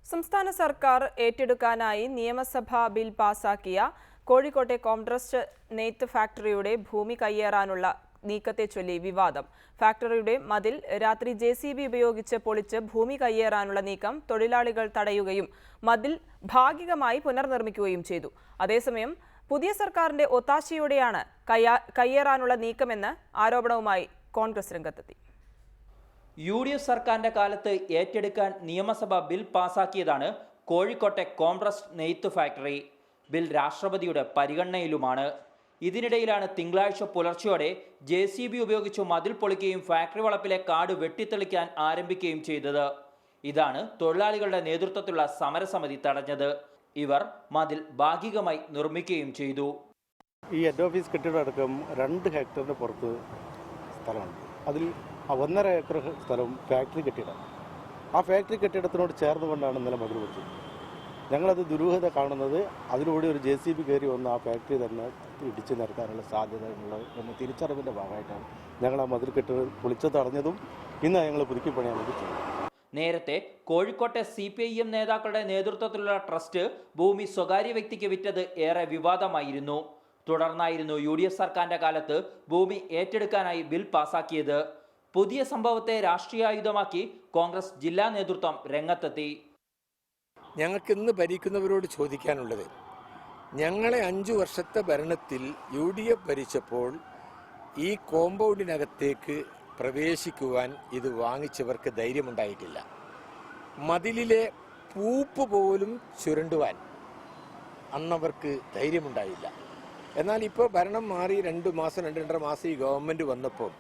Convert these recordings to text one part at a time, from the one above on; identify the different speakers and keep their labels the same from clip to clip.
Speaker 1: സംസ്ഥാന സർക്കാർ ഏറ്റെടുക്കാനായി നിയമസഭാ ബിൽ പാസാക്കിയ കോഴിക്കോട്ടെ കോംട്രസ്റ്റ് നെയ്ത്ത് ഫാക്ടറിയുടെ ഭൂമി കയ്യേറാനുള്ള നീക്കത്തെ ചൊല്ലി വിവാദം. ഫാക്ടറിയുടെ മതിൽ രാത്രി JCB ഉപയോഗിച്ച് പൊളിച്ച് ഭൂമി കയ്യേറാനുള്ള നീക്കം തൊഴിലാളികൾ തടയുകയും മതിൽ ഭാഗികമായി പുനർനിർമ്മിക്കുകയും ചെയ്തു. അതേസമയം പുതിയ സർക്കാരിന്റെ ഒത്താശയോടെയാണ് കയ്യേറാനുള്ള നീക്കമെന്ന ആരോപണവുമായി കോൺഗ്രസ് രംഗത്തെത്തി.
Speaker 2: UDF സർക്കാരിന്റെ കാലത്ത് ഏറ്റെടുക്കാൻ നിയമസഭ ബിൽ പാസാക്കിയതാണ് കോഴിക്കോട്ടെ കോംട്രസ്റ്റ് നെയ്ത്ത് ഫാക്ടറി. ബിൽ രാഷ്ട്രപതിയുടെ പരിഗണനയിലുമാണ്. ഇതിനിടയിലാണ് തിങ്കളാഴ്ച പുലർച്ചയോടെ JCB ഉപയോഗിച്ച് മതിൽ പൊളിക്കുകയും ഫാക്ടറി വളപ്പിലെ കാട് വെട്ടിത്തെളിക്കാൻ ആരംഭിക്കുകയും ചെയ്തത്. ഇതാണ് തൊഴിലാളികളുടെ നേതൃത്വത്തിലുള്ള സമരസമിതി തടഞ്ഞത്. ഇവർ മതിൽ ഭാഗികമായി നിർമ്മിക്കുകയും ചെയ്തു.
Speaker 3: ഈ ഹെഡ് ഓഫീസ് കെട്ടിടം അടക്കം 2 ഹെക്ടറിന് പുറത്ത് സ്ഥലമുണ്ട്. അതിൽ 1.5 ഏക്കർ സ്ഥലം ഫാക്ടറി കെട്ടിടം. ആ ഫാക്ടറി കെട്ടിടത്തിനോട് ചേർന്നുകൊണ്ടാണ് ഇന്നലെ മതിൽ പൊളിച്ചത്. ഞങ്ങളത് ദുരൂഹത കാണുന്നത് അതിലൂടെ ഒരു JCB കയറി വന്ന് ആ ഫാക്ടറി തന്നെ ഇടിച്ചു നിരത്താനുള്ള സാധ്യതയുള്ളത് എന്ന തിരിച്ചറിവിൻ്റെ ഭാഗമായിട്ടാണ് ഞങ്ങൾ ആ മതിൽ കെട്ടിടം പൊളിച്ചത് തടഞ്ഞതും ഇന്ന് ഞങ്ങൾ പുതുക്കി പണിയാൻ വേണ്ടി ചെയ്തു.
Speaker 2: നേരത്തെ കോഴിക്കോട്ടെ CPIM നേതാക്കളുടെ നേതൃത്വത്തിലുള്ള ട്രസ്റ്റ് ഭൂമി സ്വകാര്യ വ്യക്തിക്ക് വിറ്റത് ഏറെ വിവാദമായിരുന്നു. തുടർന്നായിരുന്നു UDF സർക്കാരിന്റെ കാലത്ത് ഭൂമി ഏറ്റെടുക്കാനായി ബിൽ പാസാക്കിയത്. പുതിയ സംഭവത്തെ രാഷ്ട്രീയായുധമാക്കി കോൺഗ്രസ് ജില്ലാ നേതൃത്വം രംഗത്തെത്തി.
Speaker 4: ഞങ്ങൾക്ക് ഇന്ന് ഭരിക്കുന്നവരോട് ചോദിക്കാനുള്ളത്, ഞങ്ങളെ 5 വർഷത്തെ ഭരണത്തിൽ UDF ഭരിച്ചപ്പോൾ ഈ കോമ്പൗണ്ടിനകത്തേക്ക് പ്രവേശിക്കുവാൻ ഇത് വാങ്ങിച്ചവർക്ക് ധൈര്യമുണ്ടായിട്ടില്ല. മതിലിലെ പൂപ്പ് പോലും ചുരണ്ടുവാൻ അന്നവർക്ക് ധൈര്യമുണ്ടായില്ല. എന്നാൽ ഇപ്പോൾ ഭരണം മാറി 2 മാസം 2.5 മാസം ഈ ഗവൺമെന്റ് വന്നപ്പോൾ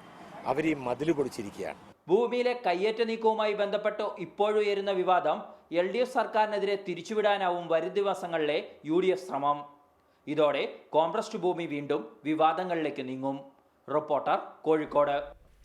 Speaker 4: അവർ ഈ മതിൽ പൊളിച്ചിരിക്കുകയാണ്.
Speaker 2: ഭൂമിയിലെ കയ്യേറ്റ നീക്കവുമായി ബന്ധപ്പെട്ട് ഇപ്പോഴുയരുന്ന വിവാദം LDF സർക്കാരിനെതിരെ തിരിച്ചുവിടാനാവും വരും ദിവസങ്ങളിലെ UDF ശ്രമം. ഇതോടെ കോംട്രസ്റ്റ് ഭൂമി വീണ്ടും വിവാദങ്ങളിലേക്ക് നീങ്ങും. റിപ്പോർട്ടർ, കോഴിക്കോട്.